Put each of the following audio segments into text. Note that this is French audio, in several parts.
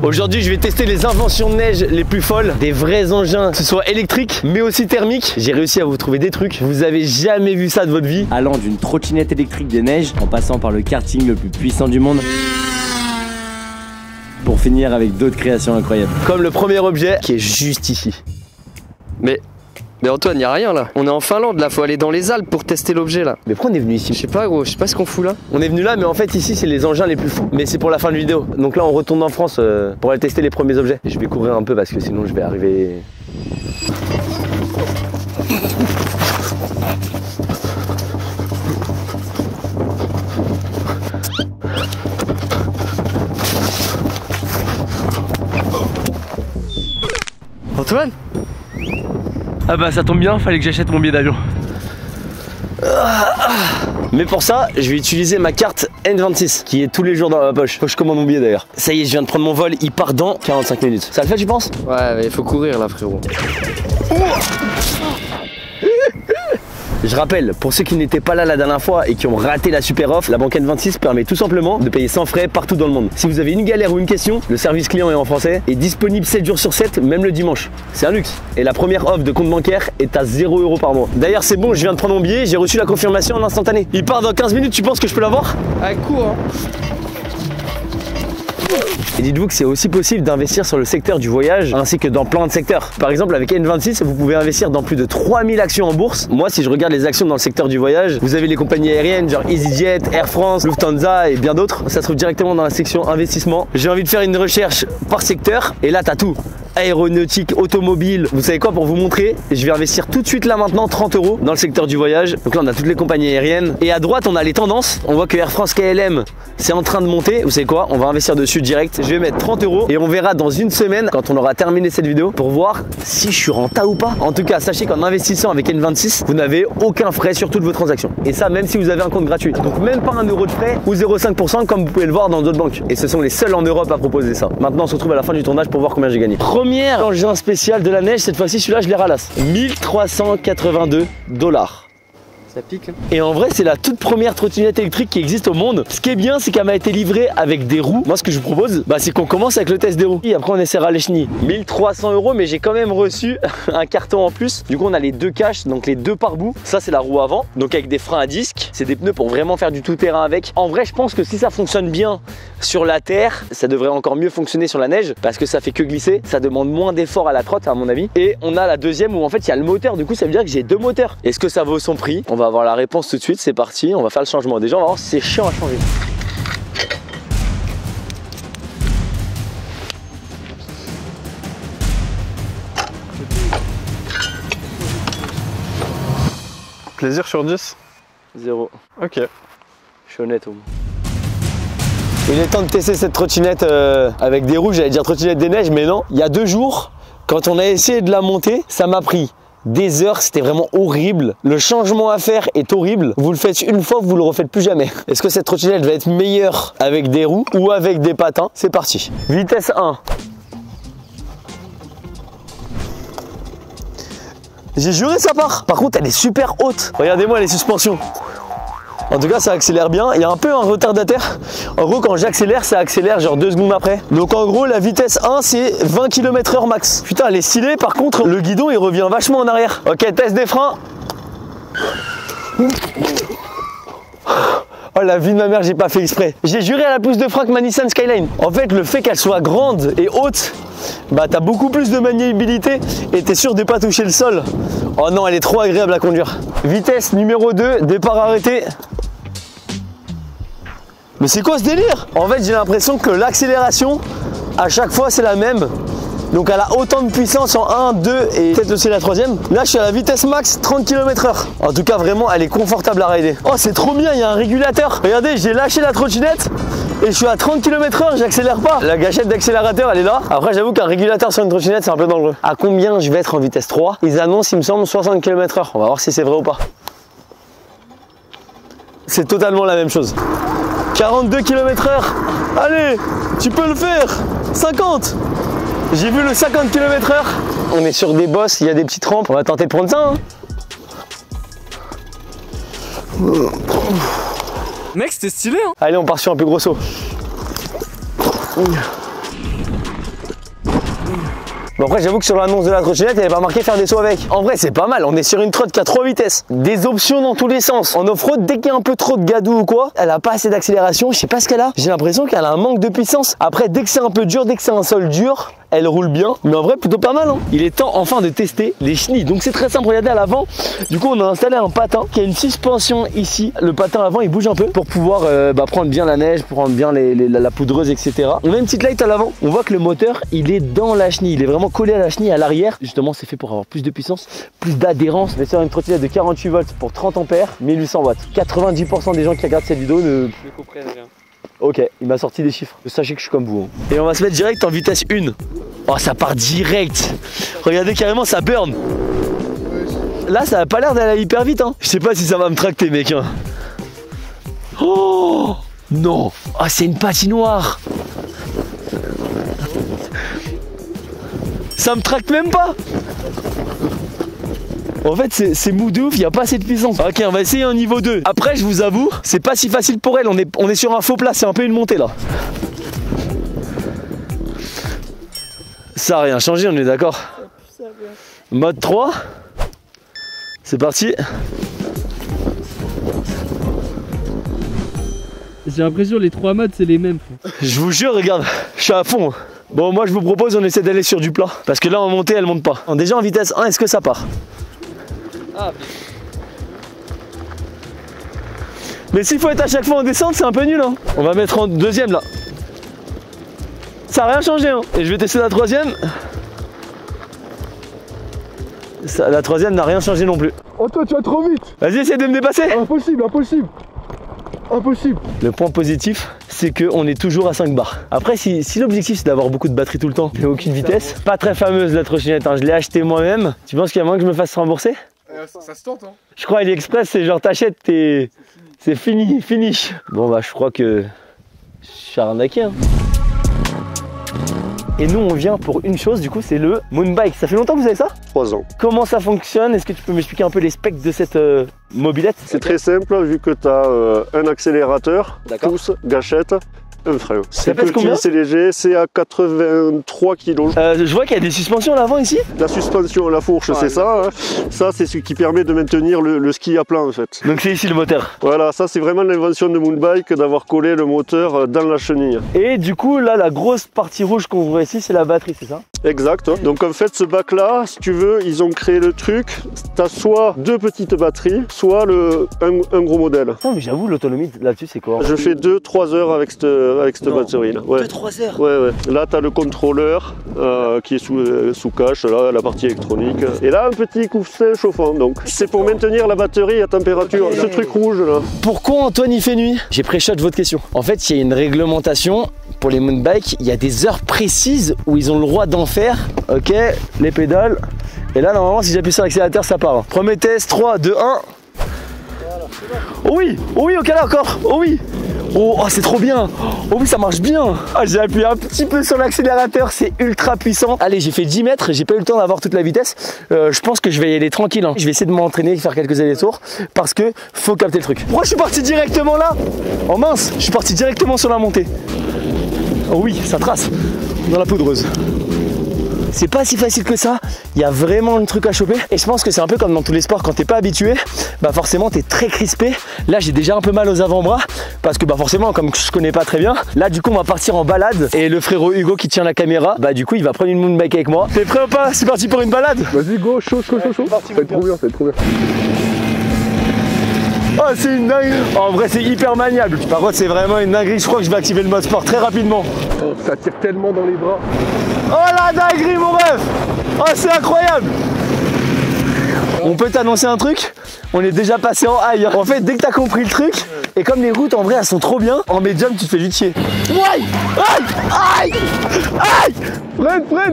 Aujourd'hui je vais tester les inventions de neige les plus folles, des vrais engins, que ce soit électriques mais aussi thermiques. J'ai réussi à vous trouver des trucs, vous avez jamais vu ça de votre vie. Allant d'une trottinette électrique des neiges, en passant par le karting le plus puissant du monde, pour finir avec d'autres créations incroyables. Comme le premier objet qui est juste ici. Mais Antoine, y a rien là. On est en Finlande là, faut aller dans les Alpes pour tester l'objet là. Mais pourquoi on est venu ici? Je sais pas gros, je sais pas ce qu'on fout là. On est venu là mais en fait ici c'est les engins les plus fous. Mais c'est pour la fin de vidéo. Donc là on retourne en France pour aller tester les premiers objets. Et je vais courir un peu parce que sinon je vais arriver... Antoine? Ah bah ça tombe bien, fallait que j'achète mon billet d'avion. Mais pour ça, je vais utiliser ma carte N26 qui est tous les jours dans ma poche. Faut que je commande mon billet d'ailleurs. Ça y est, je viens de prendre mon vol, il part dans 45 minutes. Ça le fait, tu penses? Ouais, mais il faut courir là frérot. Je rappelle, pour ceux qui n'étaient pas là la dernière fois et qui ont raté la super offre, la banque N26 permet tout simplement de payer sans frais partout dans le monde. Si vous avez une galère ou une question, le service client est en français, est disponible 7 jours sur 7, même le dimanche. C'est un luxe. Et la première offre de compte bancaire est à 0 € par mois. D'ailleurs, c'est bon, je viens de prendre mon billet, j'ai reçu la confirmation en instantané. Il part dans 15 minutes, tu penses que je peux l'avoir? Ah cours hein. Et dites-vous que c'est aussi possible d'investir sur le secteur du voyage ainsi que dans plein de secteurs. Par exemple avec N26 vous pouvez investir dans plus de 3000 actions en bourse. Moi si je regarde les actions dans le secteur du voyage, vous avez les compagnies aériennes genre EasyJet, Air France, Lufthansa et bien d'autres. Ça se trouve directement dans la section investissement. J'ai envie de faire une recherche par secteur et là t'as tout. Aéronautique, automobile, vous savez quoi, pour vous montrer, je vais investir tout de suite là maintenant 30 € dans le secteur du voyage. Donc là on a toutes les compagnies aériennes et à droite on a les tendances. On voit que Air France KLM c'est en train de monter. Vous savez quoi, on va investir dessus direct. Je vais mettre 30 € et on verra dans une semaine quand on aura terminé cette vidéo pour voir si je suis rentable ou pas. En tout cas sachez qu'en investissant avec N26 vous n'avez aucun frais sur toutes vos transactions et ça même si vous avez un compte gratuit. Donc même pas 1 € de frais ou 0,5% comme vous pouvez le voir dans d'autres banques. Et ce sont les seuls en Europe à proposer ça. Maintenant on se retrouve à la fin du tournage pour voir combien j'ai gagné. Premier engin spécial de la neige, cette fois-ci celui-là je les ralasse. 1382 $. Ça pique hein. Et en vrai c'est la toute première trottinette électrique qui existe au monde. Ce qui est bien c'est qu'elle m'a été livrée avec des roues. Moi ce que je vous propose c'est qu'on commence avec le test des roues et après on essaiera les chenilles. 1300 € mais j'ai quand même reçu un carton en plus. Du coup on a les deux caches, donc les deux pare-boue. Ça c'est la roue avant, donc avec des freins à disque. C'est des pneus pour vraiment faire du tout terrain avec. En vrai je pense que si ça fonctionne bien sur la terre, ça devrait encore mieux fonctionner sur la neige parce que ça fait que glisser. Ça demande moins d'effort à la trotte à mon avis. Et on a la deuxième où en fait il y a le moteur. Du coup ça veut dire que j'ai deux moteurs. Est-ce que ça vaut son prix? On va avoir la réponse tout de suite, c'est parti, on va faire le changement. Déjà on va voir si c'est chiant à changer. Plaisir sur 10? 0. Ok. Je suis honnête au moins. Il est temps de tester cette trottinette avec des roues, j'allais dire trottinette des neiges, mais non. Il y a 2 jours, quand on a essayé de la monter, ça m'a pris des heures, c'était vraiment horrible. Le changement à faire est horrible. Vous le faites une fois, vous le refaites plus jamais. Est-ce que cette trottinette va être meilleure avec des roues ou avec des patins? C'est parti. Vitesse 1. J'ai juré ça part. Par contre, elle est super haute. Regardez-moi les suspensions. En tout cas, ça accélère bien. Il y a un peu un retardataire. En gros, quand j'accélère, ça accélère genre 2 secondes après. Donc en gros, la vitesse 1, c'est 20 km/h max. Putain, elle est stylée. Par contre, le guidon, il revient vachement en arrière. Ok, test des freins. Oh la vie de ma mère, j'ai pas fait exprès. J'ai juré à la pousse de frein que ma Nissan Skyline. En fait, le fait qu'elle soit grande et haute, t'as beaucoup plus de maniabilité et t'es sûr de pas toucher le sol. Oh non, elle est trop agréable à conduire. Vitesse numéro 2, départ arrêté. Mais c'est quoi ce délire? En fait j'ai l'impression que l'accélération à chaque fois c'est la même. Donc elle a autant de puissance en 1, 2 et peut-être aussi la troisième. Là je suis à la vitesse max 30 km/h. En tout cas vraiment elle est confortable à rider. Oh c'est trop bien, il y a un régulateur. Regardez, j'ai lâché la trottinette et je suis à 30 km/h, j'accélère pas. La gâchette d'accélérateur elle est là. Après j'avoue qu'un régulateur sur une trottinette c'est un peu dangereux. À combien je vais être en vitesse 3? Ils annoncent il me semble 60 km/h. On va voir si c'est vrai ou pas. C'est totalement la même chose. 42 km/h. Allez, tu peux le faire. 50. J'ai vu le 50 km/h. On est sur des bosses, il y a des petites rampes. On va tenter de prendre ça. Mec, c'était stylé hein. Allez, on part sur un plus gros saut. Bon après j'avoue que sur l'annonce de la trottinette, il n'y avait pas marqué faire des sauts avec. En vrai c'est pas mal, on est sur une trotte qui a 3 vitesses. Des options dans tous les sens. En off-road, dès qu'il y a un peu trop de gadou ou quoi, elle a pas assez d'accélération, je sais pas ce qu'elle a. J'ai l'impression qu'elle a un manque de puissance. Après dès que c'est un peu dur, dès que c'est un sol dur, elle roule bien, mais en vrai plutôt pas mal hein. Il est temps enfin de tester les chenilles. Donc c'est très simple, regardez à l'avant. Du coup on a installé un patin qui a une suspension ici. Le patin avant il bouge un peu pour pouvoir prendre bien la neige, pour prendre bien la poudreuse, etc. On a une petite light à l'avant. On voit que le moteur il est dans la chenille, il est vraiment collé à la chenille à l'arrière. Justement c'est fait pour avoir plus de puissance, plus d'adhérence. On est sur une trottinette de 48 volts pour 30 ampères, 1800 watts. 90% des gens qui regardent cette vidéo ne comprennent rien. Ok, il m'a sorti des chiffres. Sachez que je suis comme vous. Hein. Et on va se mettre direct en vitesse 1. Oh, ça part direct. Regardez carrément, ça burn. Là, ça a pas l'air d'aller hyper vite. Hein. Je sais pas si ça va me tracter, mec. Hein. Oh non. Ah, oh, c'est une patinoire. Ça me tracte même pas. En fait c'est mou de ouf, il n'y a pas assez de puissance. Ok, on va essayer un niveau 2. Après je vous avoue, c'est pas si facile pour elle. On est sur un faux plat, c'est un peu une montée là. Ça a rien changé, on est d'accord. Mode 3. C'est parti. J'ai l'impression les 3 modes c'est les mêmes. Je vous jure, regarde, je suis à fond. Bon moi je vous propose on essaie d'aller sur du plat. Parce que là en montée elle monte pas. Déjà en vitesse 1, est-ce que ça part? Ah, mais s'il faut être à chaque fois en descente, c'est un peu nul hein. On va mettre en deuxième là. Ça n'a rien changé hein. Et je vais tester la troisième. La troisième n'a rien changé non plus. Oh toi tu vas trop vite. Vas-y essaie de me dépasser. Impossible, impossible. Impossible. Le point positif, c'est qu'on est toujours à 5 bars. Après, si l'objectif c'est d'avoir beaucoup de batterie tout le temps, mais aucune vitesse, pas très fameuse la trottinette, hein. Je l'ai acheté moi-même. Tu penses qu'il y a moyen que je me fasse rembourser? Ça se tente hein. Je crois AliExpress, c'est genre t'achètes et c'est fini, finish. Bon bah je crois que je suis arnaqué hein. Et nous on vient pour une chose du coup, c'est le Moonbike. Ça fait longtemps que vous avez ça? 3 ans. Comment ça fonctionne? Est-ce que tu peux m'expliquer un peu les specs de cette mobilette? C'est très simple vu que tu as un accélérateur, pouce, gâchette, un frein. C'est petit, c'est léger, c'est à 83 kg. Je vois qu'il y a des suspensions à l'avant ici. La suspension, la fourche, c'est ça. Hein. Ça, c'est ce qui permet de maintenir le ski à plat en fait. Donc c'est ici le moteur. Voilà, ça c'est vraiment l'invention de Moonbike d'avoir collé le moteur dans la chenille. Et du coup, là, la grosse partie rouge qu'on voit ici, c'est la batterie, c'est ça? Exact. Donc en fait, ce bac-là, si tu veux, ils ont créé le truc. Tu as soit 2 petites batteries, soit un gros modèle. Non, mais j'avoue, l'autonomie là-dessus, c'est quoi? Je fais 2-3 heures avec cette batterie là. Ouais. 2-3 heures? Ouais. Là, tu as le contrôleur qui est sous cache, là, la partie électronique. Et là, un petit coussin chauffant. Donc, c'est pour maintenir la batterie à température. Ce truc rouge là. Pourquoi Antoine il fait nuit? J'ai pré-shot votre question. En fait, il y a une réglementation pour les mounbikes. Il y a des heures précises où ils ont le droit d'en faire. Ok, les pédales. Et là, normalement, si j'appuie sur l'accélérateur, ça part. Premier test, 3, 2, 1. Oh oui, ok là encore. Oh oui. Oh, c'est trop bien. Oh oui, ça marche bien. Ah, j'ai appuyé un petit peu sur l'accélérateur, c'est ultra puissant. Allez, j'ai fait 10 mètres, j'ai pas eu le temps d'avoir toute la vitesse. Je pense que je vais y aller tranquille hein. Je vais essayer de m'entraîner, faire quelques allers-retours parce que faut capter le truc. Pourquoi je suis parti directement là? Oh mince, je suis parti directement sur la montée. Oh oui, ça trace dans la poudreuse. C'est pas si facile que ça, il y a vraiment un truc à choper. Et je pense que c'est un peu comme dans tous les sports, quand t'es pas habitué, bah forcément t'es très crispé. Là j'ai déjà un peu mal aux avant-bras, parce que bah forcément comme je connais pas très bien. Là du coup on va partir en balade, et le frérot Hugo qui tient la caméra, bah du coup il va prendre une mounbike avec moi. T'es prêt ou pas? C'est parti pour une balade? Vas-y go, chaud. Ça va être trop bien, ça va être trop bien. Oh c'est une dinguerie. En vrai c'est hyper maniable. Par contre c'est vraiment une dinguerie. Je crois que je vais activer le mode sport très rapidement. Oh, ça tire tellement dans les bras. Oh la dinguerie mon ref. Oh c'est incroyable. On peut t'annoncer un truc? On est déjà passé en high. En fait dès que t'as compris le truc, et comme les routes en vrai elles sont trop bien, en médium tu te fais vite chier. Aïe.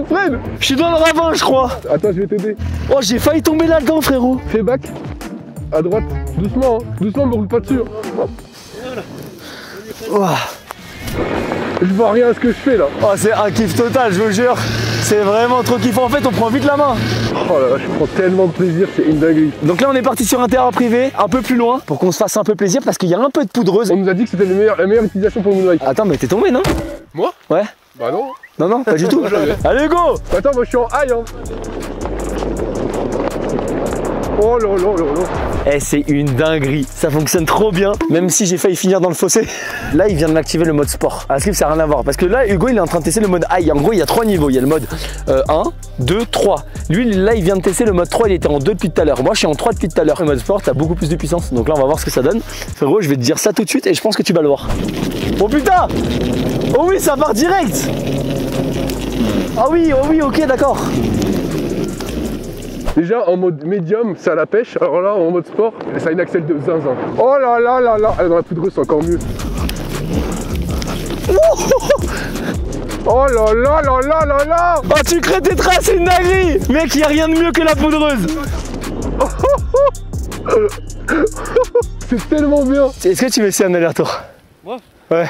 Freine. Je suis dans le ravin je crois. Attends je vais t'aider. Oh j'ai failli tomber là-dedans frérot. Fais back. À droite, doucement, hein. Doucement, me roule pas dessus. Oh. Je vois rien à ce que je fais là. Oh c'est un kiff total, je vous jure. C'est vraiment trop kiffant. En fait, on prend vite la main. Oh là là, je prends tellement de plaisir, c'est une dinguerie. Donc là, on est parti sur un terrain privé, un peu plus loin, pour qu'on se fasse un peu plaisir parce qu'il y a un peu de poudreuse. On nous a dit que c'était la meilleure utilisation pour le moonbike. Attends, mais t'es tombé, non? Moi? Ouais. Bah non. Non, non, pas du tout. Allez, go! Attends, moi je suis en high, hein. Oh là là là là. Eh, c'est une dinguerie, ça fonctionne trop bien, même si j'ai failli finir dans le fossé. Là, il vient de m'activer le mode sport. À Slip, ça n'a rien à voir, parce que là, Hugo, il est en train de tester le mode high. En gros, il y a 3 niveaux. Il y a le mode 1, 2, 3. Lui, là, il vient de tester le mode 3, il était en 2 depuis tout à l'heure. Moi, je suis en 3 depuis tout à l'heure. Le mode sport, t'as beaucoup plus de puissance. Donc là, on va voir ce que ça donne. Frérot, je vais te dire ça tout de suite et je pense que tu vas le voir. Oh putain! Oh oui, ça part direct! Ah oui, oh oui, ok, d'accord. Déjà en mode médium, c'est à la pêche. Alors là, en mode sport, ça a une accel de zinzin. Oh là là là là. Dans la poudreuse, c'est encore mieux. Oh là là là là là là. Oh, tu crées tes traces, c'est une dinguerie! Mec, il n'y a rien de mieux que la poudreuse. C'est tellement bien. Est-ce que tu veux essayer un aller-retour? Moi? Ouais.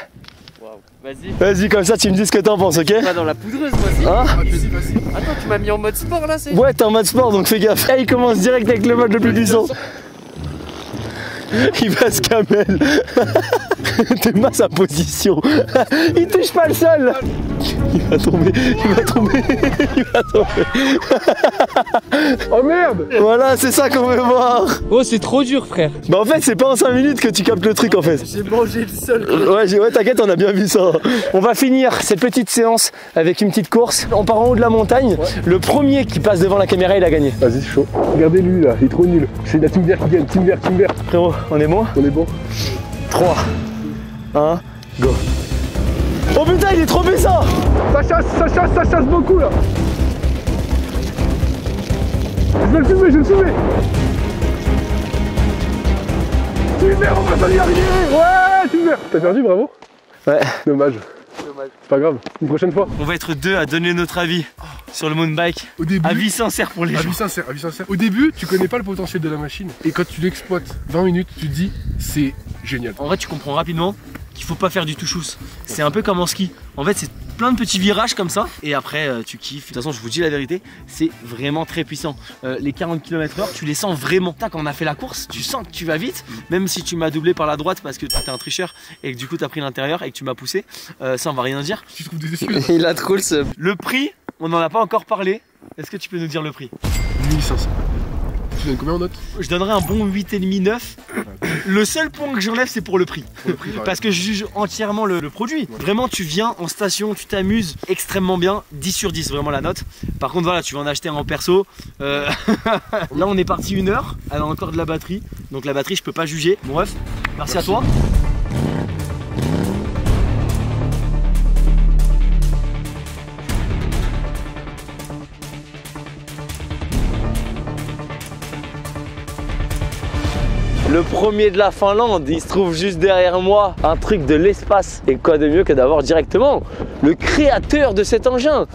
Vas-y. Vas-y, comme ça, tu me dis ce que t'en penses, ok? Pas dans la poudreuse, vas-y. Hein? Attends, tu m'as mis en mode sport là, c'est. Ouais, t'es en mode sport, donc fais gaffe. Eh, il commence direct avec le mode le plus puissant. Il va se camel. T'es mal sa position. Il touche pas le sol. Il va tomber, il va tomber, il va tomber. Oh merde. Voilà, c'est ça qu'on veut voir. Oh, c'est trop dur, frère. Bah en fait, c'est pas en 5 minutes que tu captes le truc en fait. J'ai mangé le sol. Ouais, t'inquiète, on a bien vu ça. On va finir cette petite séance avec une petite course. On part en haut de la montagne. Ouais. Le premier qui passe devant la caméra, il a gagné. Vas-y, c'est chaud. Regardez lui là, il est trop nul. C'est la team vert qui gagne, team vert, team vert. Frérot, on est bon? On est bon. 3, 1, go. Oh putain, il est trop puissant! Ça chasse beaucoup là. Je vais le filmer, je vais le filmer. Team vert, on va s'en y arriver. Ouais, team vert. T'as perdu, bravo. Ouais. Dommage. C'est pas grave, une prochaine fois. On va être deux à donner notre avis sur le mounbike. Au début, avis sincère pour les gens. Avis sincère. Au début, tu connais pas le potentiel de la machine. Et quand tu l'exploites 20 minutes, tu te dis, c'est génial. En vrai, tu comprends rapidement qu'il faut pas faire du tout chousse. C'est un peu comme en ski. En fait, c'est plein de petits virages comme ça. Et après, tu kiffes. De toute façon, je vous dis la vérité, c'est vraiment très puissant. Les 40 km/h, tu les sens vraiment. Quand on a fait la course, tu sens que tu vas vite. Même si tu m'as doublé par la droite parce que tu étais un tricheur et que du coup, tu as pris l'intérieur et que tu m'as poussé. Ça, on va rien dire. Tu trouves des excuses? Il a trop le seum. Le prix, on n'en a pas encore parlé. Est-ce que tu peux nous dire le prix? 1500. Tu donnes combien en note? Je donnerais un bon 8,5, 9. Le seul point que j'enlève, c'est pour le prix. Parce que je juge entièrement le produit. Vraiment, tu viens en station, tu t'amuses extrêmement bien. 10 sur 10, vraiment la note. Par contre, voilà, tu vas en acheter un en perso. Là, on est parti 1 heure. Elle a encore de la batterie. Donc la batterie, je peux pas juger. Bon, bref, merci à toi. Le premier de la Finlande, il se trouve juste derrière moi. Un truc de l'espace. Et quoi de mieux que d'avoir directement le créateur de cet engin.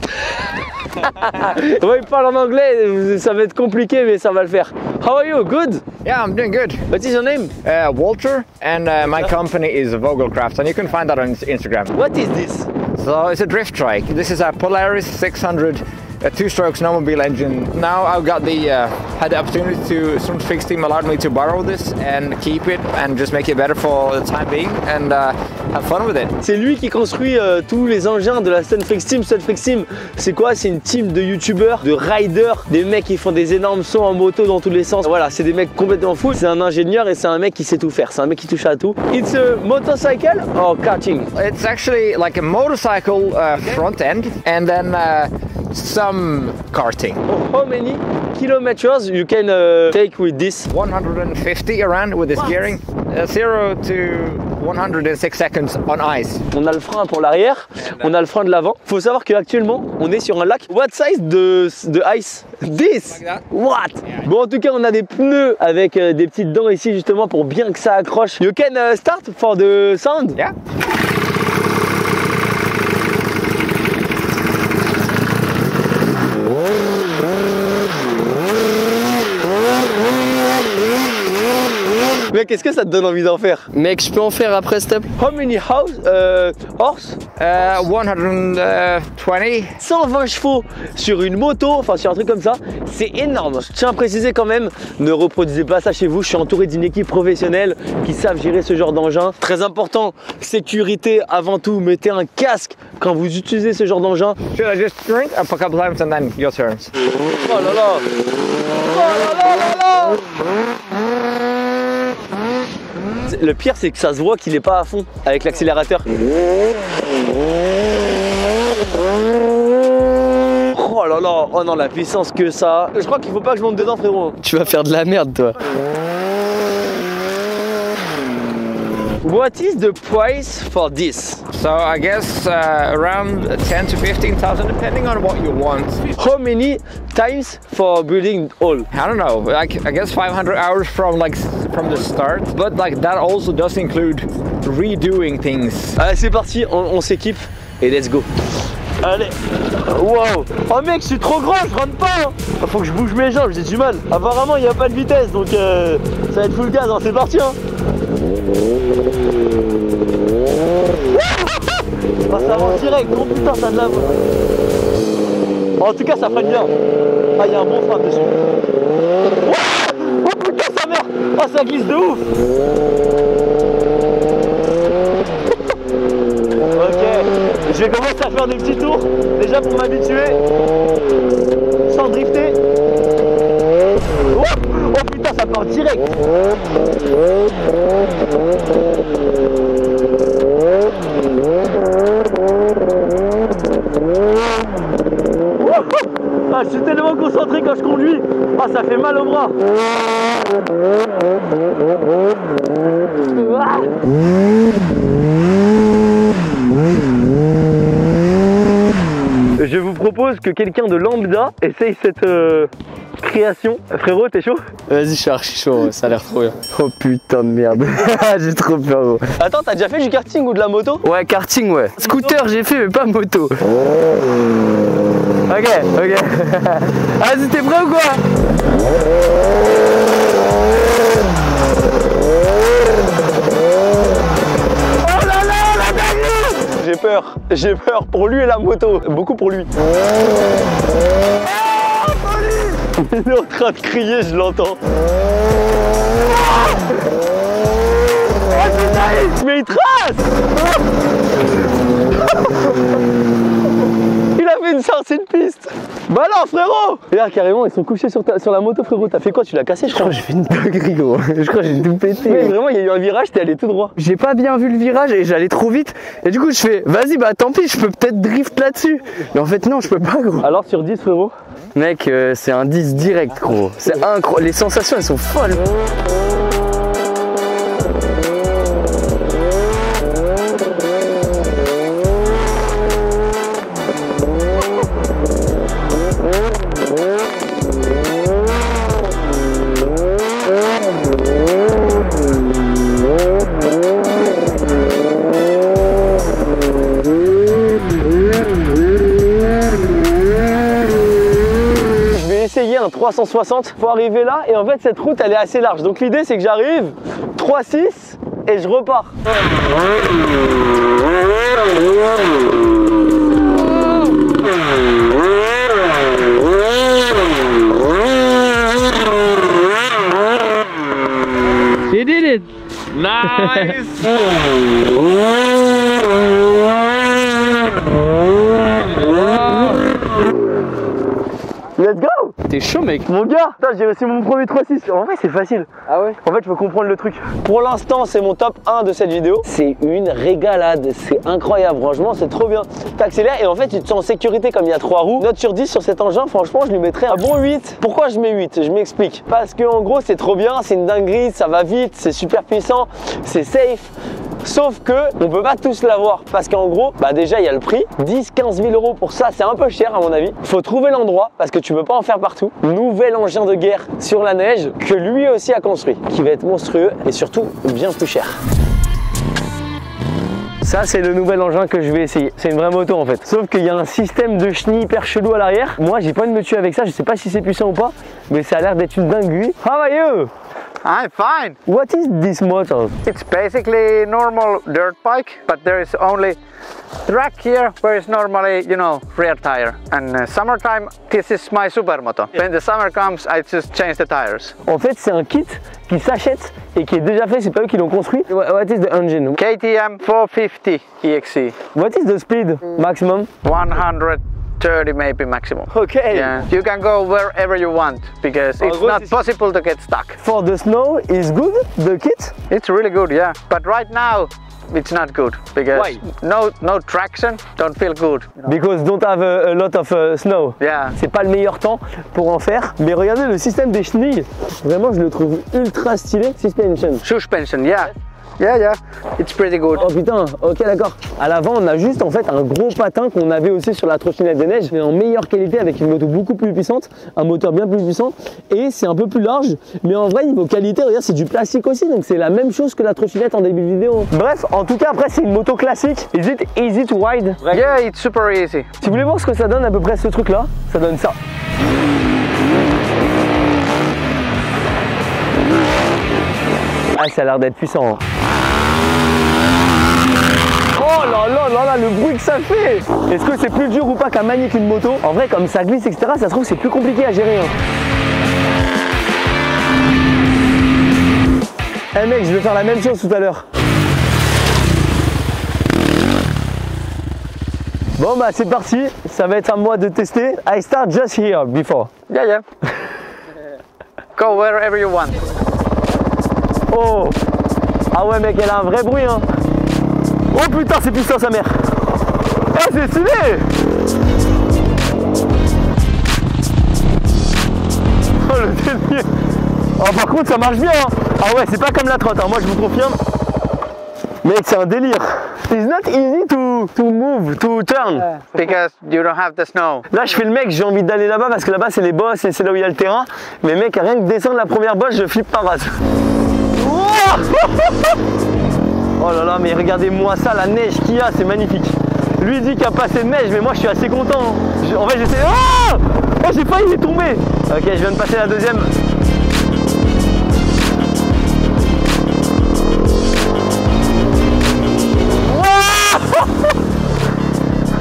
Ouais, il parle en anglais, ça va être compliqué, mais ça va le faire. How are you? Good? Yeah, I'm doing good. What is your name? Walter, and my company is Vogelcraft, and you can find that on Instagram. What is this? So it's a drift trike. This is a Polaris 600 two-stroke snowmobile engine. Now I've got had the opportunity to, some fixed team allowed me to borrow this and keep it and just make it better for the time being and have fun with it. C'est lui qui construit tous les engins de la Stunfreaks Team. Stunfreaks Team, c'est quoi? C'est une team de youtubeurs, de riders, des mecs qui font des énormes sauts en moto dans tous les sens. Voilà, c'est des mecs complètement fous. C'est un ingénieur et c'est un mec qui sait tout faire. C'est un mec qui touche à tout. It's a motorcycle or karting? It's actually like a motorcycle front end and then some karting. How many kilometers you can take with this? 150 around with this gearing. 0 to 106 seconds on ice. On a le frein pour l'arrière, on a le frein de l'avant. Faut savoir qu'actuellement, on est sur un lac. What size de ice? This? What? Bon, en tout cas, on a des pneus avec des petites dents ici justement pour bien que ça accroche. You can start for the sound? Yeah. Mec, est-ce que ça te donne envie d'en faire? Mec, je peux en faire après, s'il te plaît? How many horse? 120. 120 chevaux sur une moto, enfin sur un truc comme ça, c'est énorme. Je tiens à préciser quand même, ne reproduisez pas ça chez vous. Je suis entouré d'une équipe professionnelle qui savent gérer ce genre d'engin. Très important, sécurité avant tout. Mettez un casque quand vous utilisez ce genre d'engin. Should I just drink a couple times and then your turn? Oh là là! Oh là là là là! Le pire, c'est que ça se voit qu'il est pas à fond avec l'accélérateur. Oh là là, oh non, la puissance que ça. Je crois qu'il faut pas que je monte dedans, frérot. Tu vas faire de la merde, toi. What is the price for this? So I guess around 10 to 15,000, depending on what you want. How many times for building all? I don't know, like I guess 500 hours from the start, but like that also does include redoing things. Allez, c'est parti, on s'équipe et let's go. Allez, wow. Oh mec, je suis trop grand, je rentre pas hein. Faut que je bouge mes jambes, j'ai du mal. Apparemment, il n'y a pas de vitesse, donc ça va être full gaz, hein. C'est parti hein. Oh, ça avance direct, oh putain, ça de la... En tout cas, ça freine bien. Ah, il y a un bon frein dessus. Oh putain, sa mère. Oh, ça glisse de ouf. Ok, je vais commencer à faire des petits tours, déjà pour m'habituer, sans drifter. Oh putain, ça part direct. Ah, je suis tellement concentré quand je conduis. Ah, ça fait mal au bras. Ah. Je vous propose que quelqu'un de lambda essaye cette création. Frérot, t'es chaud? Vas-y, je suis archi chaud, ça a l'air trop bien. Oh putain de merde. J'ai trop peur gros. Attends, t'as déjà fait du karting ou de la moto? Ouais, karting, ouais. Scooter j'ai fait mais pas moto. Ok. Vas-y, t'es prêt ou quoi? Oh là là, la dinguerie! J'ai peur pour lui et la moto, beaucoup pour lui. Il est en train de crier, je l'entends. Mais il trace! Il a fait une sortie de piste. Bah non frérot! Regarde carrément ils sont couchés sur la moto frérot. T'as fait quoi? Tu l'as cassé je crois? J'ai fait une dinguerie gros. Je crois que j'ai tout pété. Mais vraiment il y a eu un virage, t'es allé tout droit. J'ai pas bien vu le virage et j'allais trop vite. Et du coup je fais vas-y bah tant pis je peux peut-être drift là-dessus. Mais en fait non je peux pas gros. Alors sur 10 frérot? Mec c'est un 10 direct gros. C'est incroyable. Les sensations elles sont folles. Un 360 pour arriver là et en fait cette route elle est assez large donc l'idée c'est que j'arrive 3-6 et je repars. You did it! Nice! Let's go! T'es chaud mec! Mon gars, j'ai réussi mon premier 3-6. En vrai c'est facile. Ah ouais? En fait je peux comprendre le truc. Pour l'instant c'est mon top 1 de cette vidéo. C'est une régalade, c'est incroyable, franchement c'est trop bien. T'accélères et en fait tu te sens en sécurité comme il y a 3 roues. Note sur 10 sur cet engin, franchement je lui mettrais un bon 8. Pourquoi je mets 8? Je m'explique. Parce que en gros c'est trop bien, c'est une dinguerie, ça va vite, c'est super puissant, c'est safe. Sauf que on peut pas tous l'avoir parce qu'en gros, bah déjà il y a le prix, 10-15 000 euros pour ça, c'est un peu cher à mon avis. Faut trouver l'endroit parce que tu peux pas en faire partout. Nouvel engin de guerre sur la neige que lui aussi a construit, qui va être monstrueux et surtout bien plus cher. Ça c'est le nouvel engin que je vais essayer. C'est une vraie moto en fait. Sauf qu'il y a un système de chenille hyper chelou à l'arrière. Moi j'ai pas envie de me tuer avec ça, je sais pas si c'est puissant ou pas, mais ça a l'air d'être une dinguerie. How are you? I'm fine. What is this motor? It's basically normal dirt bike, but there is only track here where it's normally, you know, rear tire. And summertime, this is my supermoto. When the summer comes, I just change the tires. En fait, c'est un kit qui s'achète et qui est déjà fait, c'est pas eux qui l'ont construit. What is the engine? KTM 450 EXC. What is the speed maximum? 130 maybe maximum. Okay. Yeah, you can go wherever you want because it's not possible to get stuck. For the snow is good, the kit? It's really good, yeah. But right now, it's not good because Why? no traction, don't feel good. Because don't have a lot of snow. Yeah. C'est pas le meilleur temps pour en faire. Mais regardez le système des chenilles. Vraiment, je le trouve ultra stylé. Suspension. Suspension, yeah. Yeah, it's pretty good. Oh putain, ok d'accord. À l'avant, on a juste en fait un gros patin qu'on avait aussi sur la trottinette des neiges, mais en meilleure qualité avec une moto beaucoup plus puissante, un moteur bien plus puissant, et c'est un peu plus large. Mais en vrai, niveau qualité, regarde, c'est du plastique aussi, donc c'est la même chose que la trottinette en début de vidéo. Bref, en tout cas, après, c'est une moto classique. Is it easy to ride? Yeah, it's super easy. Si vous voulez voir ce que ça donne à peu près ce truc-là, ça donne ça. Ah, ça a l'air d'être puissant. Oh là là là là, le bruit que ça fait! Est-ce que c'est plus dur ou pas qu'à manier qu'une moto? En vrai, comme ça glisse, etc., ça se trouve c'est plus compliqué à gérer. Eh mec, je vais faire la même chose tout à l'heure. Bon bah c'est parti, ça va être à moi de tester. I start just here before. Yeah. Go wherever you want. Oh! Ah ouais mec, elle a un vrai bruit hein! Oh putain, c'est puissant sa mère! Eh, c'est stylé! Oh le délire! Oh par contre ça marche bien hein! Ah ouais, c'est pas comme la trotte, hein. Moi je vous confirme. Mec, c'est un délire! It's not easy to move, to turn. Because you don't have the snow. Là je fais le mec, j'ai envie d'aller là-bas parce que là-bas c'est les bosses et c'est là où il y a le terrain. Mais mec, rien que descendre la première bosse, je flippe par race. Oh là là, mais regardez-moi ça, la neige qu'il y a, c'est magnifique. Lui dit qu'il n'y a pas assez de neige, mais moi je suis assez content. En fait j'essaie... Oh, oh j'ai failli tomber. Ok, je viens de passer la deuxième.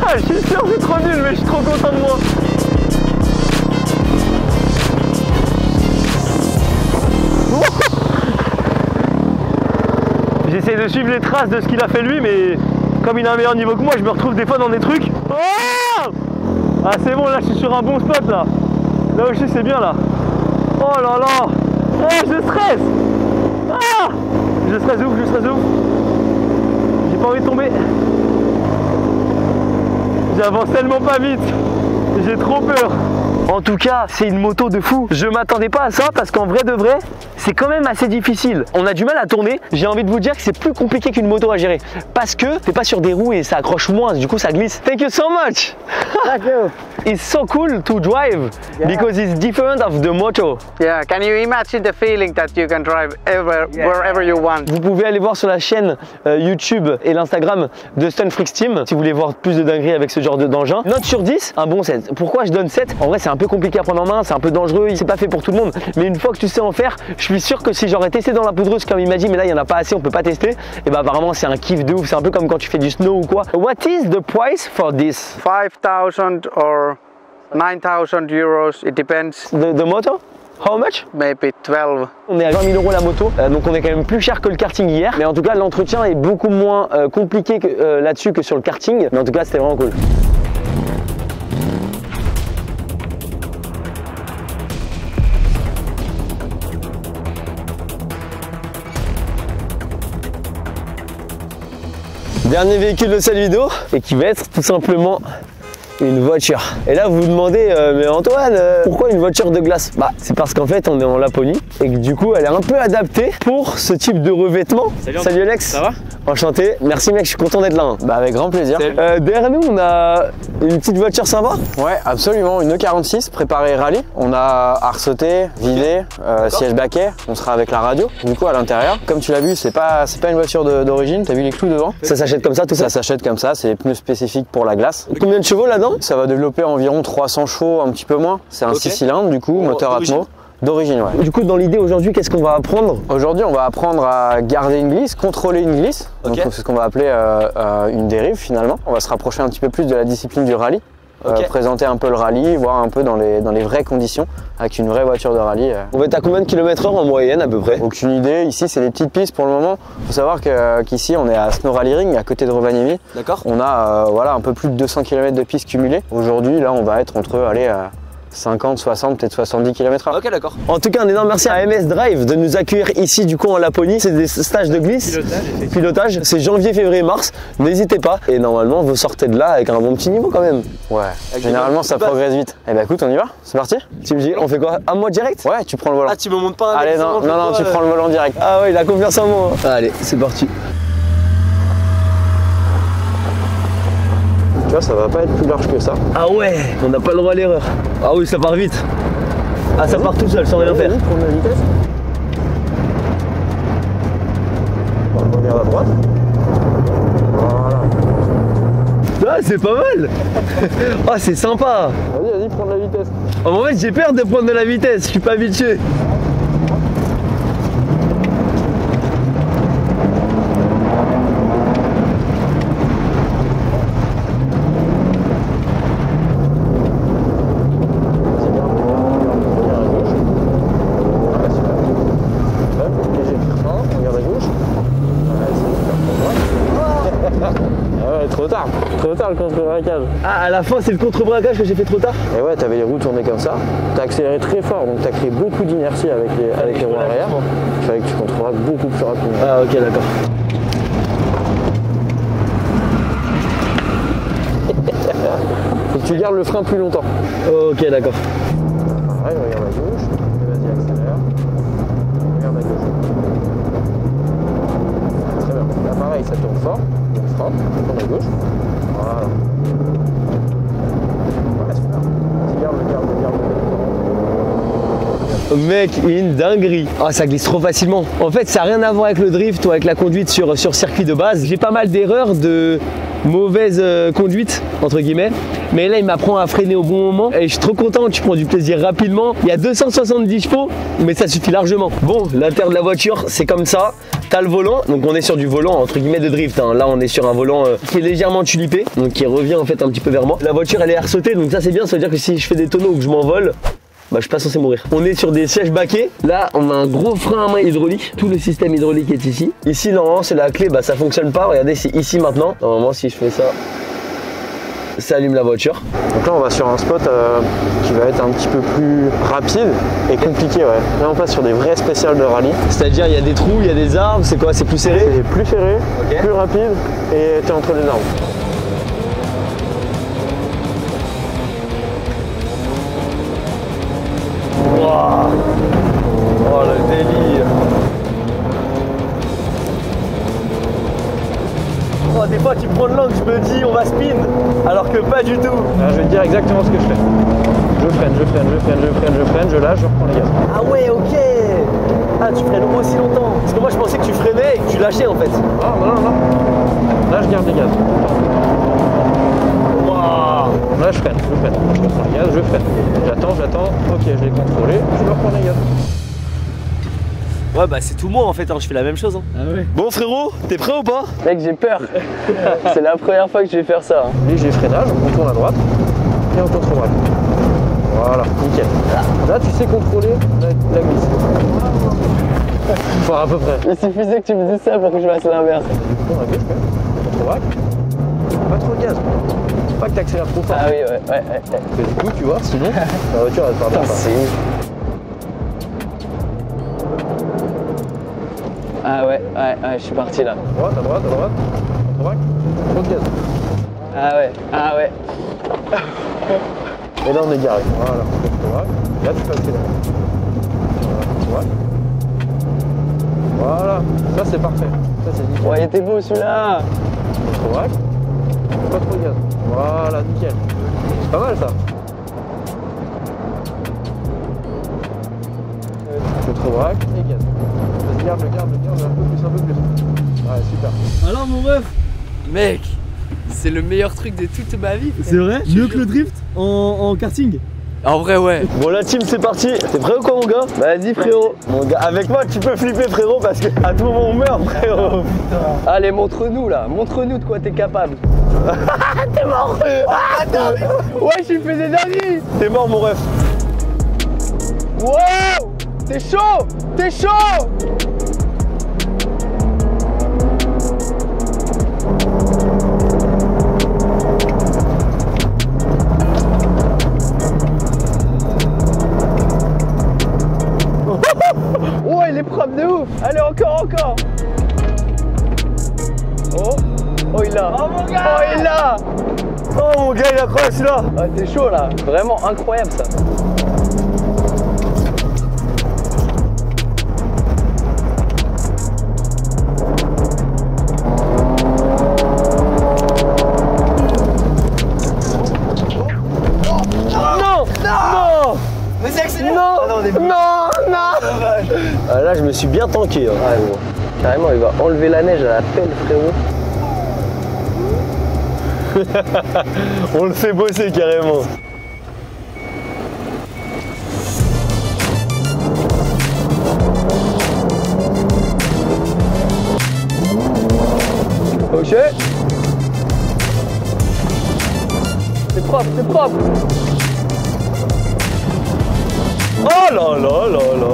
Ah, je suis sûr, c'est trop nul, mais je suis trop content de moi. J'essaie de suivre les traces de ce qu'il a fait lui, mais comme il a un meilleur niveau que moi, je me retrouve des fois dans des trucs. Oh, ah c'est bon, là je suis sur un bon spot là. Là où je suis, c'est bien là. Oh là là. Oh, je stresse. Ah, je stresse ouf, J'ai pas envie de tomber. J'avance tellement pas vite. J'ai trop peur. En tout cas, c'est une moto de fou. Je m'attendais pas à ça parce qu'en vrai de vrai, c'est quand même assez difficile. On a du mal à tourner. J'ai envie de vous dire que c'est plus compliqué qu'une moto à gérer parce que c'est pas sur des roues et ça accroche moins. Du coup, ça glisse. Thank you so much. Thank you. It's so cool to drive because it's different of the moto. Yeah, can you imagine the feeling that you can drive wherever you want? Vous pouvez aller voir sur la chaîne YouTube et l'Instagram de Stunfreaks Team si vous voulez voir plus de dingueries avec ce genre d'engin. Note sur 10, un bon 7. Pourquoi je donne 7? En vrai, c'est un peu compliqué à prendre en main, c'est un peu dangereux, c'est pas fait pour tout le monde. Mais une fois que tu sais en faire, je suis sûr que si j'aurais testé dans la poudreuse comme il m'a dit, mais là il y en a pas assez, on peut pas tester, et bah apparemment c'est un kiff de ouf, c'est un peu comme quand tu fais du snow ou quoi. What is the price for this? 5,000 or 9,000 euros, it depends. The motor? How much? Maybe 12. On est à 20 000 € la moto, donc on est quand même plus cher que le karting hier. Mais en tout cas, l'entretien est beaucoup moins compliqué là-dessus que sur le karting. Mais en tout cas, c'était vraiment cool. Dernier véhicule de cette vidéo et qui va être tout simplement une voiture. Et là vous vous demandez mais Antoine pourquoi une voiture de glace? Bah c'est parce qu'en fait on est en Laponie et que du coup elle est un peu adaptée pour ce type de revêtement. Salut Alex. Ça va? Enchanté, merci mec, je suis content d'être là. Hein. Bah avec grand plaisir. Derrière nous on a une petite voiture sympa. Ouais absolument, une E46 préparée rallye. On a arceauté, vidé, siège baquet, on sera avec la radio du coup à l'intérieur. Comme tu l'as vu c'est pas une voiture d'origine, t'as vu les clous devant? Ça s'achète comme ça tout ça? Ça s'achète comme ça, c'est pneus spécifiques pour la glace. Combien de chevaux là-dedans? Ça va développer environ 300 chevaux, un petit peu moins. C'est un 6 cylindres du coup, moteur Atmo. D'origine, ouais. Du coup, dans l'idée aujourd'hui, qu'est-ce qu'on va apprendre? Aujourd'hui, on va apprendre à garder une glisse, contrôler une glisse. Donc c'est ce qu'on va appeler une dérive finalement. On va se rapprocher un petit peu plus de la discipline du rallye. Présenter un peu le rallye, voir un peu dans les vraies conditions avec une vraie voiture de rallye. On va être à combien de kilomètres heure en moyenne à peu près? Aucune idée, ici c'est des petites pistes pour le moment. Il faut savoir qu'ici on est à Snow Rally Ring à côté de Rovaniemi. D'accord. On a voilà, un peu plus de 200 km de pistes cumulées. Aujourd'hui là on va être entre 50, 60, peut-être 70 km/h. Ok, d'accord. En tout cas, un énorme merci à MS Drive de nous accueillir ici du coup en Laponie. C'est des stages de glisse. Pilotage. C'est janvier, février, mars. N'hésitez pas. Et normalement, vous sortez de là avec un bon petit niveau quand même. Ouais. Généralement, ça progresse vite. Eh ben écoute, on y va. C'est parti. Tu me dis, on fait quoi? À moi direct? Ouais, tu prends le volant. Ah, tu me montes pas un Allez, non, tu prends le volant direct. Ah ouais, il a confiance en moi. Allez, c'est parti. Tu vois, ça va pas être plus large que ça. Ah ouais, on n'a pas le droit à l'erreur. Ah oui, ça part vite. Ah, ça part tout seul, sans rien faire. Prendre la vitesse. On regarde à droite. Voilà. Ah, c'est pas mal. Ah, c'est sympa. Vas-y, prends de la vitesse. En fait, j'ai peur de prendre de la vitesse, je suis pas habitué. Trop tard le contre-braquage. Ah, à la fin, c'est le contre-braquage que j'ai fait trop tard? Et ouais, t'avais les roues tournées comme ça. T'as accéléré très fort, donc t'as créé beaucoup d'inertie avec les roues arrière. Il fallait que tu contre-braques beaucoup plus rapidement. Ah, ok, d'accord. Faut que tu gardes le frein plus longtemps. Ok, d'accord. Pareil, regarde à gauche. Et vas-y, accélère. Regarde à gauche. Très bien. Là, pareil, ça tourne fort. Donc frein, tourne à gauche. Voilà. Ouais, super. Garde. Mec, une dinguerie. Ah, ça glisse trop facilement. En fait, ça n'a rien à voir avec le drift ou avec la conduite sur circuit de base. J'ai pas mal d'erreurs de mauvaise conduite, entre guillemets. Mais là, il m'apprend à freiner au bon moment. Et je suis trop content, tu prends du plaisir rapidement. Il y a 270 chevaux, mais ça suffit largement. Bon, l'intérieur de la voiture, c'est comme ça. T'as le volant, donc on est sur du volant entre guillemets de drift. Hein. Là, on est sur un volant qui est légèrement tulipé, donc qui revient en fait un petit peu vers moi. La voiture, elle est airsautée, donc ça c'est bien. Ça veut dire que si je fais des tonneaux ou que je m'envole, bah, je suis pas censé mourir. On est sur des sièges baquets. Là, on a un gros frein à main hydraulique. Tout le système hydraulique est ici. Ici, normalement, c'est la clé. Bah, ça fonctionne pas. Regardez, c'est ici maintenant. Normalement, si je fais ça, ça allume la voiture. Donc là, on va sur un spot qui va être un petit peu plus rapide et compliqué. Ouais. Là, on passe sur des vrais spéciales de rallye. C'est-à-dire, il y a des trous, il y a des arbres. C'est quoi? C'est plus serré? C'est plus serré, plus rapide et t'es entre les arbres. Wow. Oh le délire. Oh, des fois tu prends de l'angle, je me dis on va spin, alors que pas du tout. Là, je vais te dire exactement ce que je fais. Je freine, je lâche, je reprends les gaz. Ah ouais, ok. Ah, tu freines aussi longtemps. Parce que moi je pensais que tu freinais et que tu lâchais en fait. Ah non. Là je garde les gaz. Wow. Là je freine. Je reprends les gaz, je freine. J'attends. Ok, je l'ai contrôlé, je vais reprendre les gaz. Ouais, bah c'est tout moi en fait, hein. Je fais la même chose. Hein. Ah ouais. Bon frérot, t'es prêt ou pas? Mec, j'ai peur. C'est la première fois que je vais faire ça. Hein. Léger freinage, on tourne à droite et on contre-braque. Voilà, nickel. Là, tu sais contrôler la glisse. Enfin, à peu près. Il suffisait que tu me dises ça pour que je fasse l'inverse. Du coup, on a gauche, contre-braque. Pas trop de gaz. Faut pas que t'accélères trop fort. Ah oui, ouais. Parce que du coup, tu vois, sinon, la voiture, elle part pas. Ah ouais, je suis parti là. À droite, contre-braque, trop de gaz. Ah ouais. Et là on est garé. Voilà, contre-braque. Là tu peux accélérer. Voilà, contre-braque. Voilà, ça c'est parfait. Ça c'est nickel. Ouais, il était beau celui-là. Contre-braque. Pas trop de gaz. Voilà, nickel. C'est pas mal ça. Contre-braque et gaz. Vas-y, garde, un peu plus. Ouais, super. Alors mon ref, mec, c'est le meilleur truc de toute ma vie. C'est vrai? Mieux que le drift en karting? En vrai, ouais. Bon, la team, c'est parti. T'es prêt ou quoi, mon gars? Vas-y, frérot. Mon gars, avec moi, tu peux flipper, frérot, parce qu'à tout moment, on meurt, frérot. Allez, montre-nous là, montre-nous de quoi t'es capable. T'es mort. Ah, attends. Ouais, je suis fait des dingueries. T'es mort, mon ref. Wow. T'es chaud. T'es chaud. Oh, il est propre de ouf. Allez, encore. Oh, oh, il l'a. Oh, mon gars. Oh, il l'a. Oh, mon gars, il a incroyable celui-là. Ah, t'es chaud là, vraiment incroyable ça. Ah, là, je me suis bien tanké. Hein. Ouais, gros. Carrément, il va enlever la neige à la pelle, frérot. On le fait bosser carrément. Ok. C'est propre, c'est propre. Oh là là là là.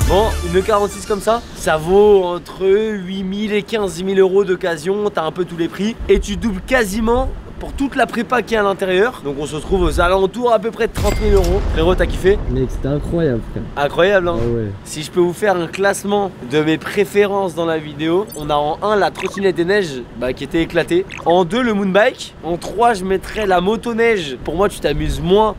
Bon, une 46 comme ça vaut entre 8000 et 15 000 euros d'occasion. T'as un peu tous les prix et tu doubles quasiment pour toute la prépa qui est à l'intérieur. Donc on se retrouve aux alentours à peu près de 30 000 euros. Frérot, t'as kiffé? Mec, c'était incroyable, frère. Incroyable, hein? Ah ouais. Si je peux vous faire un classement de mes préférences dans la vidéo, on a en 1 la trottinette des neiges qui était éclatée. En 2 le moonbike. En 3 je mettrais la motoneige. Pour moi tu t'amuses moins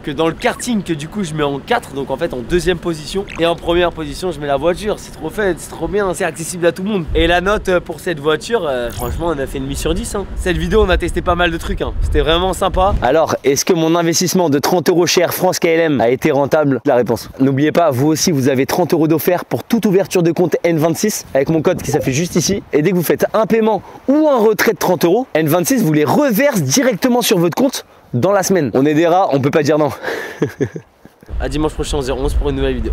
que dans le karting, que du coup je mets en 4, donc en fait en 2e position. Et en première position je mets la voiture. C'est trop fait, c'est trop bien, c'est accessible à tout le monde. Et la note pour cette voiture, franchement on a fait une mise sur 10 hein. Cette vidéo on a testé pas mal de trucs hein. C'était vraiment sympa. Alors, est-ce que mon investissement de 30 € chez Air France KLM a été rentable? La réponse. N'oubliez pas, vous aussi vous avez 30 € d'offert pour toute ouverture de compte N26 avec mon code qui s'affiche juste ici. Et dès que vous faites un paiement ou un retrait de 30 €, N26 vous les reverse directement sur votre compte dans la semaine. On est des rats, on peut pas dire non. À dimanche prochain en 011 pour une nouvelle vidéo.